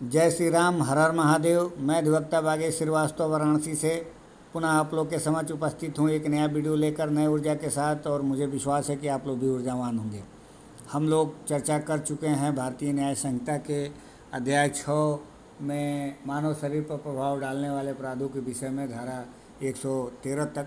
जय श्री राम, हर हर महादेव। मैं अधिवक्ता बागेश श्रीवास्तव वाराणसी से पुनः आप लोग के समक्ष उपस्थित हूँ एक नया वीडियो लेकर नए ऊर्जा के साथ। और मुझे विश्वास है कि आप लोग भी ऊर्जावान होंगे। हम लोग चर्चा कर चुके हैं भारतीय न्याय संहिता के अध्याय 6 में मानव शरीर पर प्रभाव डालने वाले अपराधों के विषय में धारा 113 तक।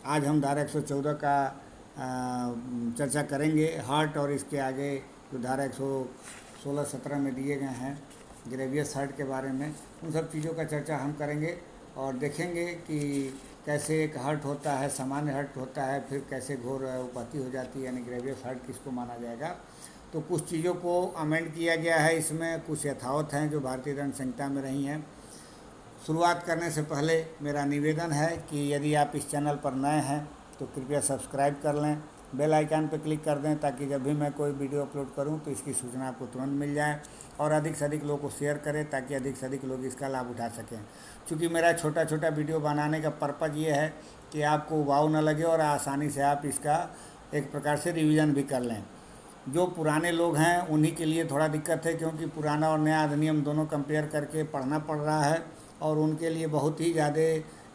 आज हम धारा 114 का चर्चा करेंगे। हार्ट और इसके आगे जो धारा 116-17 में दिए गए हैं ग्रेवियस हार्ट के बारे में, उन सब चीज़ों का चर्चा हम करेंगे और देखेंगे कि कैसे एक हार्ट होता है, सामान्य हार्ट होता है, फिर कैसे घोर उपहति हो जाती है, यानी ग्रेवियस हार्ट किसको माना जाएगा। तो कुछ चीज़ों को अमेंड किया गया है इसमें, कुछ यथावत हैं जो भारतीय दंड संहिता में रही हैं। शुरुआत करने से पहले मेरा निवेदन है कि यदि आप इस चैनल पर नए हैं तो कृपया सब्सक्राइब कर लें, बेल आइकन पर क्लिक कर दें ताकि जब भी मैं कोई वीडियो अपलोड करूं तो इसकी सूचना आपको तुरंत मिल जाए। और अधिक से अधिक लोगों को शेयर करें ताकि अधिक से अधिक लोग इसका लाभ उठा सकें। क्योंकि मेरा छोटा छोटा वीडियो बनाने का पर्पज़ ये है कि आपको उबाऊ न लगे और आसानी से आप इसका एक प्रकार से रिवीजन भी कर लें। जो पुराने लोग हैं उन्हीं के लिए थोड़ा दिक्कत है, क्योंकि पुराना और नया अधिनियम दोनों कंपेयर करके पढ़ना पड़ रहा है और उनके लिए बहुत ही ज़्यादा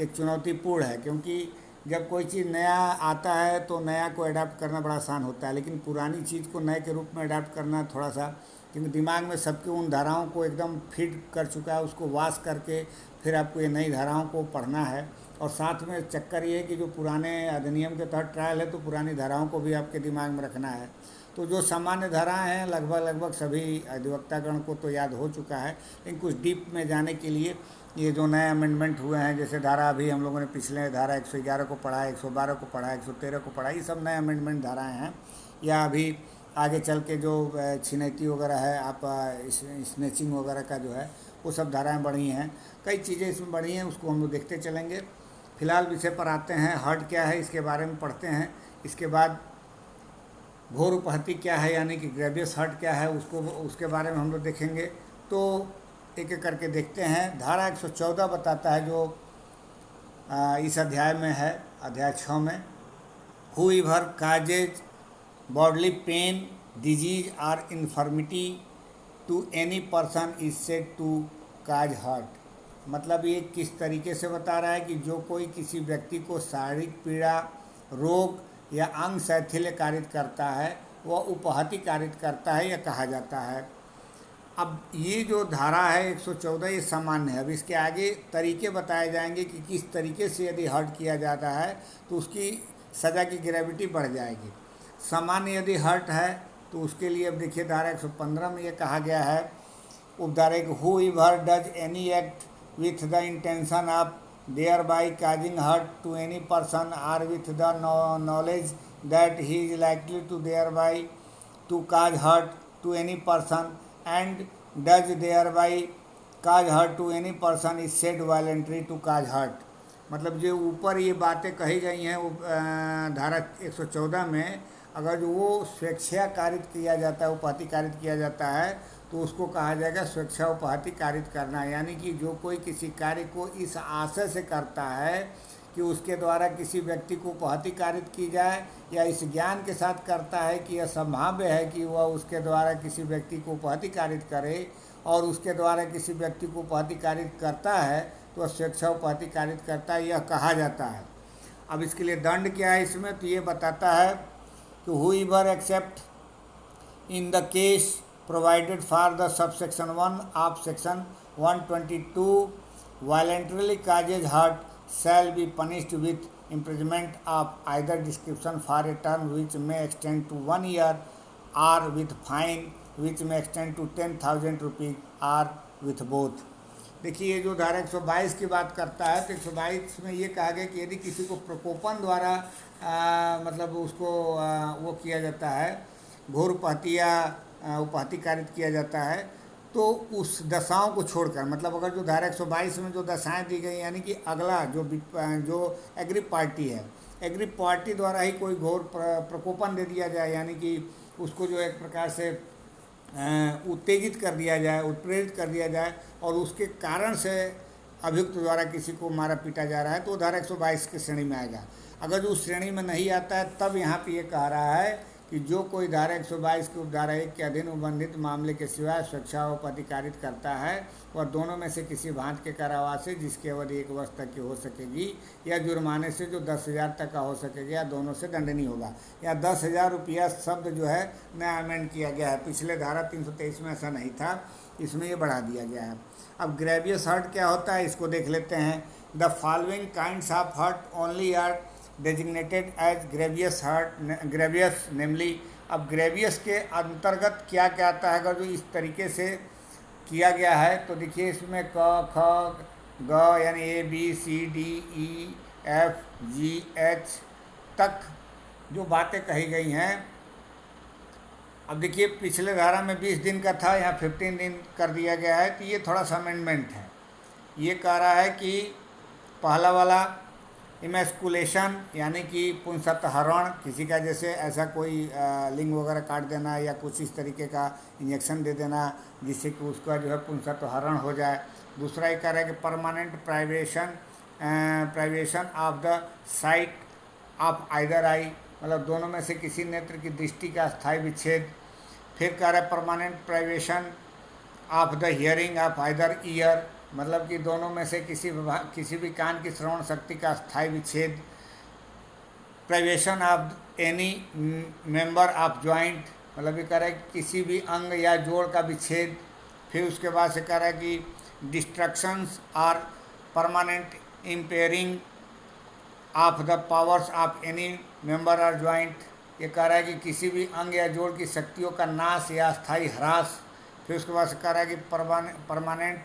एक चुनौतीपूर्ण है। क्योंकि जब कोई चीज़ नया आता है तो नया को अडाप्ट करना बड़ा आसान होता है, लेकिन पुरानी चीज़ को नए के रूप में अडाप्ट करना थोड़ा सा, क्योंकि दिमाग में सबके उन धाराओं को एकदम फिट कर चुका है, उसको वाश करके फिर आपको ये नई धाराओं को पढ़ना है। और साथ में चक्कर ये है कि जो पुराने अधिनियम के तहत ट्रायल है तो पुरानी धाराओं को भी आपके दिमाग में रखना है। तो जो सामान्य धाराएं हैं लगभग सभी अधिवक्तागण को तो याद हो चुका है, लेकिन कुछ डीप में जाने के लिए ये जो नए अमेंडमेंट हुए हैं, जैसे धारा अभी हम लोगों ने पिछले धारा 111 को पढ़ा, 112 को पढ़ा, 113 को पढ़ा, ये सब नए अमेंडमेंट धाराएं हैं। या अभी आगे चल के जो छिनैती वगैरह है, आप स्नैचिंग वगैरह का जो है वो सब धाराएं बढ़ी हैं, कई चीज़ें इसमें बढ़ी हैं, उसको हम लोग देखते चलेंगे। फिलहाल विषय पर आते हैं। हार्ट क्या है इसके बारे में पढ़ते हैं। इसके बाद घोर उपहति क्या है, यानी कि ग्रेवियस हार्ट क्या है, उसके बारे में हम लोग देखेंगे। तो एक एक करके देखते हैं। धारा 114 बताता है जो इस अध्याय में है, अध्याय 6 में, whoever causes bodily pain, disease or infirmity to any person is said to cause hurt. मतलब ये किस तरीके से बता रहा है कि जो कोई किसी व्यक्ति को शारीरिक पीड़ा, रोग या अंग शैथिल्य कारित करता है वह उपहति कारित करता है या कहा जाता है। अब ये जो धारा है 114 ये सामान्य है। अब इसके आगे तरीके बताए जाएंगे कि किस तरीके से यदि हर्ट किया जाता है तो उसकी सज़ा की ग्रेविटी बढ़ जाएगी। सामान्य यदि हर्ट है तो उसके लिए अब देखिए धारा 115 में ये कहा गया है, उपधारा whoever does any act with the intention of thereby causing hurt to any person or with the knowledge that he is likely to thereby to cause hurt to any person and does thereby cause hurt to any person is said voluntary to cause hurt। मतलब जो ऊपर ये बातें कही गई हैं धारा 114 में, अगर जो वो स्वेच्छा कारित किया जाता है, उपहति कारित किया जाता है तो उसको कहा जाएगा स्वेच्छा उपहति कारित करना। यानी कि जो कोई किसी कार्य को इस आशय से करता है कि उसके द्वारा किसी व्यक्ति को उपहति कारित की जाए, या इस ज्ञान के साथ करता है कि यह संभाव्य है कि वह उसके द्वारा किसी व्यक्ति को उपहति कारित करे और उसके द्वारा किसी व्यक्ति को उपहति कारित करता है तो वह स्वेच्छा उपहति कारित करता है, यह कहा जाता है। अब इसके लिए दंड क्या है इसमें, तो ये बताता है कि whoever except in the case provided for the subsection 1 of section 122 voluntarily causes hurt shall be punished with imprisonment of either description for a term which may extend to 1 year or with fine which may extend to 10,000 rupees or with both। देखिए ये जो धारा 122 की बात करता है तो 122 में ये कहा गया कि यदि किसी को प्रकोपन द्वारा मतलब उसको वो किया जाता है, घोर उपहति या उपहति कारित किया जाता है, तो उस दशाओं को छोड़कर, मतलब अगर जो धारा 122 में जो दशाएं दी गई, यानी कि अगला जो एग्री पार्टी है, एग्री पार्टी द्वारा ही कोई घोर प्रकोपन दे दिया जाए, यानी कि उसको जो एक प्रकार से उत्तेजित कर दिया जाए, उत्प्रेरित कर दिया जाए और उसके कारण से अभियुक्त द्वारा किसी को मारा पीटा जा रहा है तो धारा 122 की श्रेणी में आएगा। अगर जो उस श्रेणी में नहीं आता है तब यहाँ पे ये कह रहा है कि जो कोई धारा 122 की उपधारा 1 के अधीन उल्लंघित मामले के सिवाय स्वेच्छापतिकारित करता है वह दोनों में से किसी भांति के कारावास से जिसकी अवधि 1 वर्ष तक की हो सकेगी या जुर्माने से जो 10,000 तक का हो सकेगा या दोनों से दंडनीय होगा। या 10,000 रुपया शब्द जो है नया अमेंड किया गया है, पिछले धारा 323 में ऐसा नहीं था, इसमें ये बढ़ा दिया गया है। अब ग्रेवियस हर्ट क्या होता है इसको देख लेते हैं। The following kinds of hurt only are designated as grievous namely. अब ग्रेवियस के अंतर्गत क्या क्या आता है, अगर जो इस तरीके से किया गया है तो देखिए इसमें क ख ग यानी ABCDEFGH तक जो बातें कही गई हैं। अब देखिए पिछले धारा में 20 दिन का था, यहाँ 15 दिन कर दिया गया है, तो ये थोड़ा सा अमेंडमेंट है। ये कह रहा है कि पहला वाला इमेस्कुलेशन यानी कि पुंसत्हरण, किसी का जैसे ऐसा कोई लिंग वगैरह काट देना या कुछ इस तरीके का इंजेक्शन दे देना जिससे कि उसका जो है पुंसत्हरण हो जाए। दूसरा ये कह रहा है कि permanent privation of the site of either I, मतलब दोनों में से किसी नेत्र की दृष्टि का स्थायी विच्छेद। फिर कह रहा है permanent privation of the hearing of either year, मतलब कि दोनों में से किसी भी कान की श्रवण शक्ति का स्थायी विच्छेद। Privation of any member of joint, मतलब ये कह रहा है कि किसी भी अंग या जोड़ का विच्छेद। फिर उसके बाद से कह रहा है कि destructions are permanent impairing of the powers of any member or joint. ये कह रहा है कि किसी भी अंग या जोड़ की शक्तियों का नाश या स्थायी ह्रास। फिर उसके बाद से कह रहा है कि परमानेंट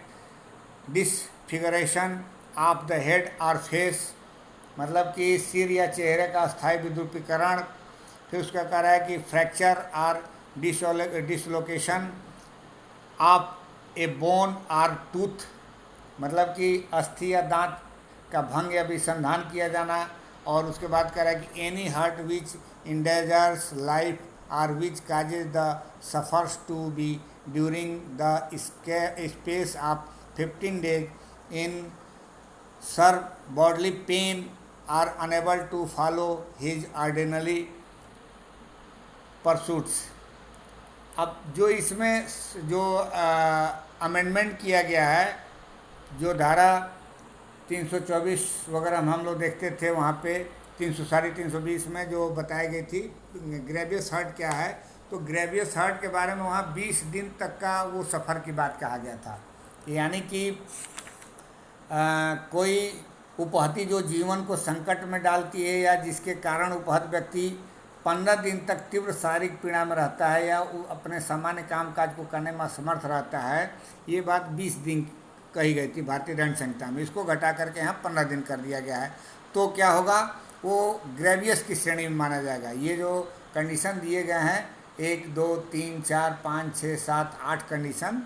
डिसफिगरेशन ऑफ द हेड और फेस, मतलब कि सिर या चेहरे का स्थायी विद्रुपीकरण। फिर उसका कह रहा है कि फ्रैक्चर और डिसलोकेशन ऑफ ए बोन और टूथ, मतलब कि अस्थि या दांत का भंग या विसंधान किया जाना। और उसके बाद कह रहा है कि any hurt which endangers life or which causes the sufferers to be during the space of 15 days in sir bodily pain are unable to follow his ordinary pursuits। अब जो इसमें जो अमेंडमेंट किया गया है, जो धारा 324 वगैरह हम लोग देखते थे वहाँ पे 320 में जो बताई गई थी ग्रेवियस हर्ट क्या है, तो ग्रेवियस हर्ट के बारे में वहाँ 20 दिन तक का वो सफ़र की बात कहा गया था। यानी कि कोई उपहति जो जीवन को संकट में डालती है या जिसके कारण उपहत व्यक्ति 15 दिन तक तीव्र शारीरिक पीड़ा में रहता है या अपने सामान्य कामकाज को करने में असमर्थ रहता है, ये बात 20 दिन कही गई थी भारतीय दंड संहिता में। इसको घटा करके यहाँ 15 दिन कर दिया गया है। तो क्या होगा, वो ग्रेवियस की श्रेणी में माना जाएगा। ये जो कंडीशन दिए गए हैं 1 2 3 4 5 6 7 8 कंडीशन,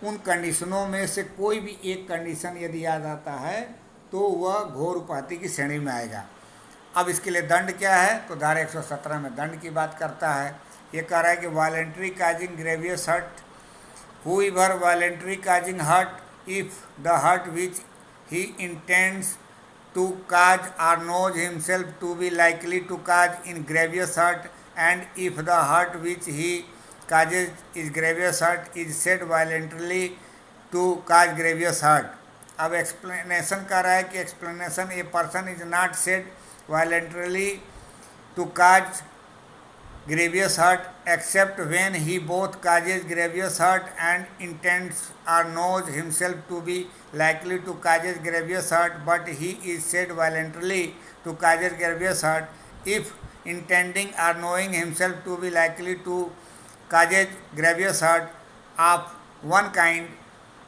उन कंडीशनों में से कोई भी एक कंडीशन यदि याद आता है तो वह घोर उपहति की श्रेणी में आएगा। अब इसके लिए दंड क्या है, तो धारा 117 में दंड की बात करता है। ये कह रहा है कि voluntary causing grievous hurt, whoever voluntary causing hurt if the hurt which he intends to cause or knows himself to be likely to cause in grievous hurt and if the hurt which he causes is grievous hurt is said voluntarily to cause grievous hurt। अब explanation कर रहा है कि explanation a person is not said voluntarily to cause grievous hurt except when he both causes grievous hurt and intends or knows himself to be likely to cause grievous hurt, but he is said voluntarily to cause grievous hurt if intending or knowing himself to be likely to causes grievous hurt of one kind,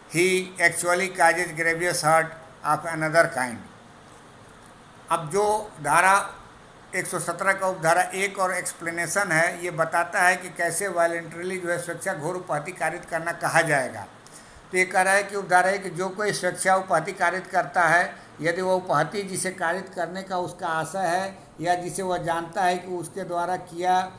he actually causes grievous hurt of another kind। अब जो धारा 117 का उपधारा 1 और explanation है, ये बताता है कि कैसे वॉलेंटरीली जो है स्वेच्छा घोर उपहति कारित करना कहा जाएगा। तो ये कह रहा है कि उपधारा है कि जो कोई स्वेच्छा उपहति कारित करता है, यदि वह उपहति जिसे कारित करने का उसका आशय है या जिसे वह जानता है कि उसके द्वारा किया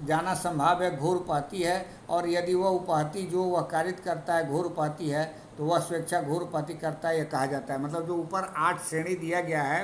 जाना संभव है घोर उपहति है, और यदि वह उपहति जो वह कारित करता है घोर उपहति है, तो वह स्वेच्छा घोर उपहति करता है, यह कहा जाता है। मतलब जो ऊपर 8 श्रेणी दिया गया है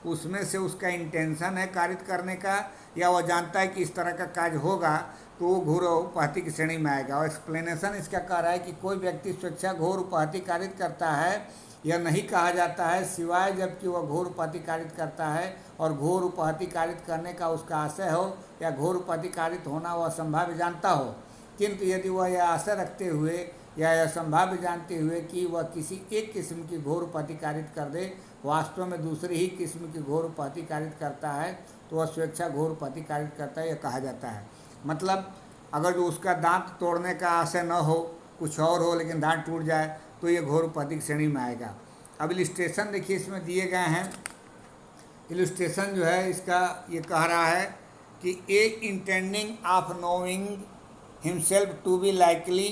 उसमें से उसका इंटेंशन है कारित करने का, या वह जानता है कि इस तरह का कार्य होगा, तो वो घोर उपहति की श्रेणी में आएगा। और एक्सप्लेनेशन इसका कह रहा है कि कोई व्यक्ति स्वेच्छा घोर उपहति कारित करता है, यह नहीं कहा जाता है सिवाय जबकि वह घोर उपहति कारित करता है और घोर उपहति कारित करने का उसका आशय हो या घोर उपहति कारित होना वह संभाव्य जानता हो। किंतु यदि वह यह आशय रखते हुए या यह संभाव्य जानते हुए कि वह किसी एक किस्म की घोर उपहति कारित कर दे, वास्तव में दूसरी ही किस्म की घोर उपहति कारित करता है, तो वह स्वेच्छा घोर उपहति कारित करता है, यह कहा जाता है। मतलब अगर जो उसका दांत तोड़ने का आशय न हो, कुछ और हो, लेकिन दांत टूट जाए, तो ये घोर उपहति की श्रेणी में आएगा। अब इलस्ट्रेशन देखिए इसमें दिए गए हैं। इलस्ट्रेशन जो है इसका ये कह रहा है कि a intending of knowing himself to be likely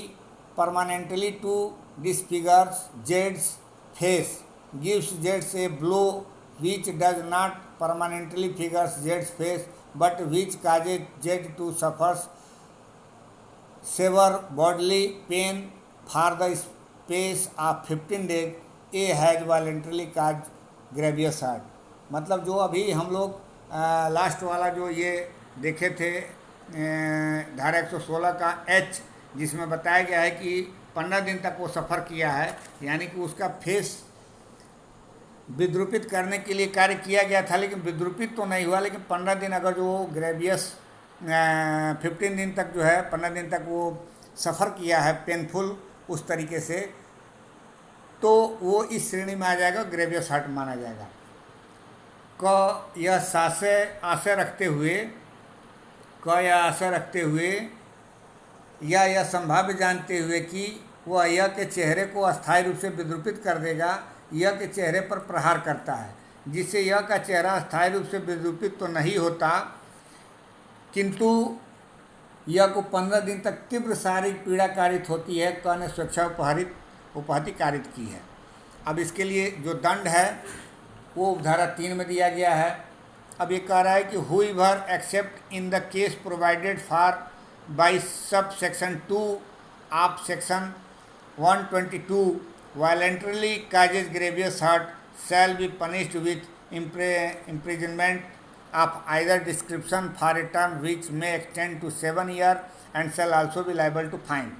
permanently to disfigures Jed's face gives Jed's a blow which does not permanently figure Jed's face but which causes Jed to suffer severe bodily pain for the space of 15 days. A has voluntarily caused grievous hurt. मतलब जो अभी हम लोग last वाला जो ये देखे थे धारा 116 का एच, जिसमें बताया गया है कि 15 दिन तक वो सफ़र किया है, यानी कि उसका फेस विद्रूपित करने के लिए कार्य किया गया था, लेकिन विद्रूपित तो नहीं हुआ। लेकिन 15 दिन अगर जो ग्रेवियस 15 दिन तक जो है 15 दिन तक वो सफ़र किया है पेनफुल उस तरीके से, तो वो इस श्रेणी में आ जाएगा, ग्रेवियस हर्ट माना जाएगा। यह आशय रखते हुए या यह संभाव्य जानते हुए कि वह यह के चेहरे को अस्थायी रूप से विद्रूपित कर देगा, यह के चेहरे पर प्रहार करता है, जिससे यह का चेहरा अस्थायी रूप से विद्रूपित तो नहीं होता, किंतु यह को 15 दिन तक तीव्र शारीरिक पीड़ा कारित होती है। क ने स्वेच्छा उपहति कारित की है। अब इसके लिए जो दंड है वो उपधारा 3 में दिया गया है। अब ये कह रहा है कि whoever except in the case provided for by sub section 2 of section 122 voluntarily causes grievous hurt shall be punished with imprisonment of either description for a term which may extend to 7 years and shall also be liable to fine.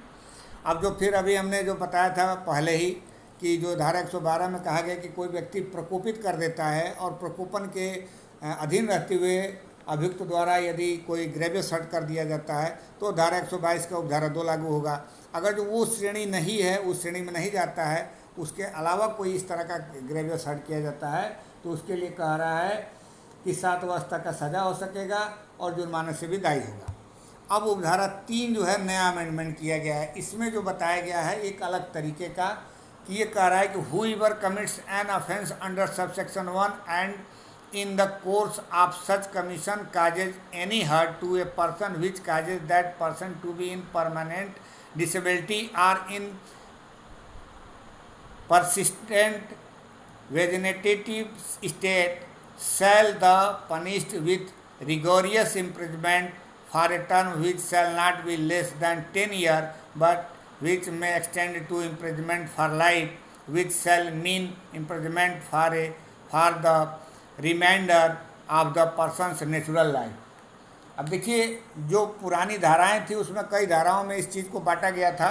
अब जो फिर अभी हमने जो बताया था पहले ही कि जो धारा 112 में कहा गया कि कोई व्यक्ति प्रकोपित कर देता है और प्रकोपन के अधीन रहते हुए अभियुक्त द्वारा यदि कोई ग्रेवियस हर्ट कर दिया जाता है, तो धारा 122 का उपधारा 2 लागू होगा। अगर जो वो श्रेणी नहीं है, उस श्रेणी में नहीं जाता है, उसके अलावा कोई इस तरह का ग्रेवियस हर्ट किया जाता है, तो उसके लिए कह रहा है कि 7 वर्ष तक का सज़ा हो सकेगा और जुर्माने से भी दायी होगा। अब उपधारा 3 जो है नया अमेंडमेंट किया गया है। इसमें जो बताया गया है एक अलग तरीके का कि ये कह रहा है कि whoever commits an offence under subsection 1 and in the course of such commission causes any hurt to a person which causes that person to be in permanent disability or in persistent vegetative state shall the punished with rigorous imprisonment for a term which shall not be less than 10 years but which may extend to imprisonment for life, which shall mean imprisonment for the reminder of the persons natural life. अब देखिए जो पुरानी धाराएं थी उसमें कई धाराओं में इस चीज़ को बांटा गया था,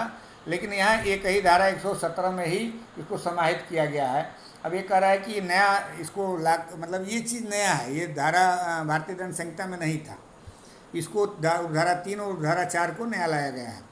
लेकिन यहाँ एक ही धारा 117 में ही इसको समाहित किया गया है। अब ये कह रहा है कि नया इसको मतलब ये चीज़ नया है, ये धारा भारतीय दंड संहिता में नहीं था, इसको उपधारा 3 और उपधारा 4 को नया लाया गया है।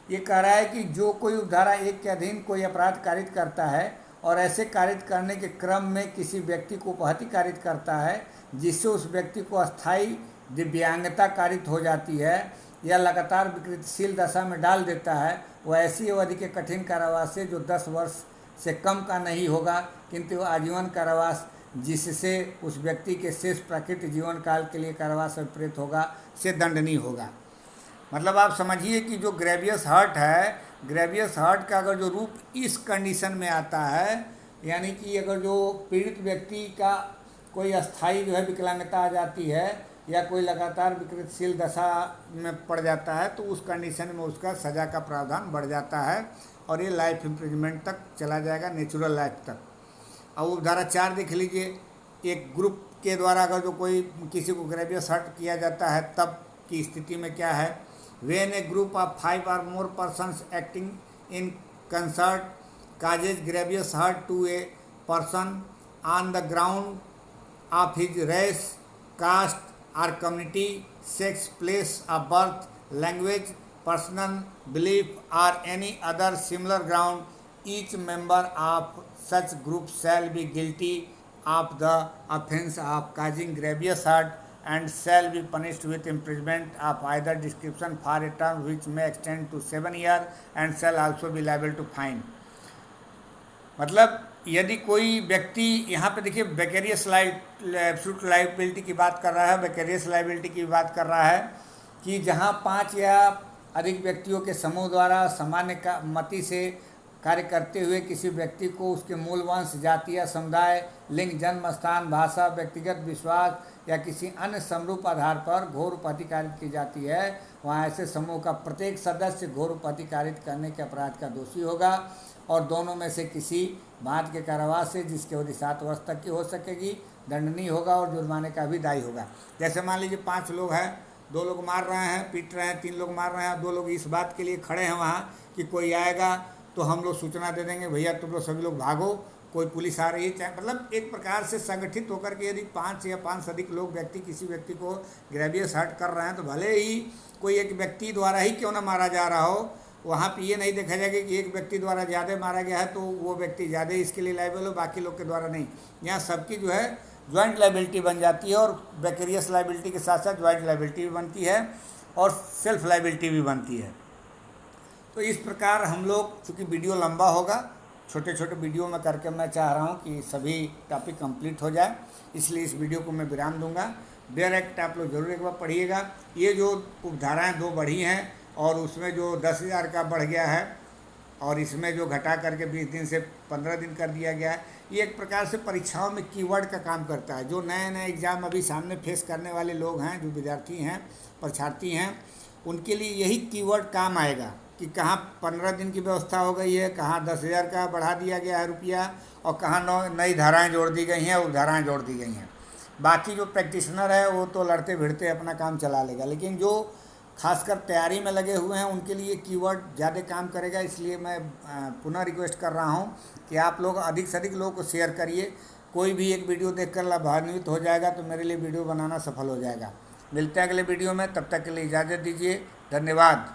ये कह रहा है कि जो कोई उपधारा 1 के अधीन कोई अपराध कारित करता है और ऐसे कारित करने के क्रम में किसी व्यक्ति को उपहति कारित करता है जिससे उस व्यक्ति को अस्थायी दिव्यांगता कारित हो जाती है या लगातार विकृतिशील दशा में डाल देता है, वह ऐसी अवधि के कठिन कारावास से जो 10 वर्ष से कम का नहीं होगा किंतु आजीवन कारावास जिससे उस व्यक्ति के शेष प्राकृतिक जीवन काल के लिए कारावास में प्रेरित होगा से दंडनीय होगा। मतलब आप समझिए कि जो ग्रेवियस हर्ट है, ग्रेवियस हर्ट का अगर जो रूप इस कंडीशन में आता है, यानी कि अगर जो पीड़ित व्यक्ति का कोई अस्थाई जो है विकलांगता आ जाती है या कोई लगातार विकृतिशील दशा में पड़ जाता है, तो उस कंडीशन में उसका सज़ा का प्रावधान बढ़ जाता है और ये लाइफ इम्प्रिजमेंट तक चला जाएगा, नेचुरल लाइफ तक। अब उपधारा 4 देख लीजिए, एक ग्रुप के द्वारा अगर जो कोई किसी को ग्रेवियस हर्ट किया जाता है तब की स्थिति में क्या है। When A group of 5 or more persons acting in concert causes grievous hurt to a person on the ground of his race, caste or community, sex, place of birth, language, personal belief or any other similar ground, each member of such group shall be guilty of the offence of causing grievous hurt and shall be punished with imprisonment of either description for a term which may extend to 7 years and shall also be liable to fine। मतलब यदि कोई व्यक्ति, यहाँ पे देखिए vicarious absolute liability की बात कर रहा है, विकेरियस लायबिलिटी की बात कर रहा है कि जहाँ 5 या अधिक व्यक्तियों के समूह द्वारा सामान्य का मति से कार्य करते हुए किसी व्यक्ति को उसके मूल वंश, जाति या समुदाय, लिंग, जन्म स्थान, भाषा, व्यक्तिगत विश्वास या किसी अन्य समरूप आधार पर घोर उपहति कारित की जाती है, वहाँ ऐसे समूह का प्रत्येक सदस्य घोर उपहति कारित करने के अपराध का दोषी होगा और दोनों में से किसी भांति के कारावास से, जिसकी अवधि 7 वर्ष तक की हो सकेगी, दंडनीय होगा और जुर्माने का भी दायी होगा। जैसे मान लीजिए 5 लोग हैं, 2 लोग मार रहे हैं, पीट रहे हैं, 3 लोग मार रहे हैं, 2 लोग इस बात के लिए खड़े हैं वहाँ कि कोई आएगा तो हम लोग सूचना दे देंगे, भैया तुम लोग सभी लोग भागो, कोई पुलिस आ रही है। चाहे मतलब एक प्रकार से संगठित होकर के यदि 5 या 5 से अधिक लोग व्यक्ति किसी व्यक्ति को ग्रेवियस हर्ट कर रहे हैं तो भले ही कोई एक व्यक्ति द्वारा ही क्यों ना मारा जा रहा हो, वहाँ पे ये नहीं देखा जाएगा कि एक व्यक्ति द्वारा ज़्यादा मारा गया है तो वो व्यक्ति ज़्यादा इसके लिए लायबल हो, बाकी लोग के द्वारा नहीं। यहाँ सबकी जो है ज्वाइंट लायबिलिटी बन जाती है और विकेरियस लायबिलिटी के साथ साथ ज्वाइंट लायबिलिटी भी बनती है और सेल्फ लायबिलिटी भी बनती है। तो इस प्रकार हम लोग, चूँकि वीडियो लंबा होगा, छोटे छोटे वीडियो में करके मैं चाह रहा हूँ कि सभी टॉपिक कंप्लीट हो जाए, इसलिए इस वीडियो को मैं विराम दूंगा। बेयर एक्ट आप लोग जरूर एक बार पढ़िएगा। ये जो उपधाराएँ 2 बढ़ी हैं और उसमें जो 10,000 का बढ़ गया है और इसमें जो घटा करके 20 दिन से 15 दिन कर दिया गया है, ये एक प्रकार से परीक्षाओं में कीवर्ड का काम करता है। जो नए नए एग्ज़ाम अभी सामने फेस करने वाले लोग हैं, जो विद्यार्थी हैं, परीक्षार्थी हैं, उनके लिए यही कीवर्ड काम आएगा कि कहाँ 15 दिन की व्यवस्था हो गई है, कहाँ 10,000 का बढ़ा दिया गया है रुपया और कहाँ नई धाराएँ जोड़ दी गई हैं और धाराएँ जोड़ दी गई हैं। बाकी जो प्रैक्टिशनर है वो तो लड़ते भिड़ते अपना काम चला लेगा, लेकिन जो खासकर तैयारी में लगे हुए हैं उनके लिए कीवर्ड ज़्यादा काम करेगा। इसलिए मैं पुनः रिक्वेस्ट कर रहा हूं कि आप लोग अधिक से अधिक लोगों को शेयर करिए। कोई भी एक वीडियो देखकर लाभान्वित हो जाएगा तो मेरे लिए वीडियो बनाना सफल हो जाएगा। मिलते हैं अगले वीडियो में, तब तक के लिए इजाज़त दीजिए। धन्यवाद।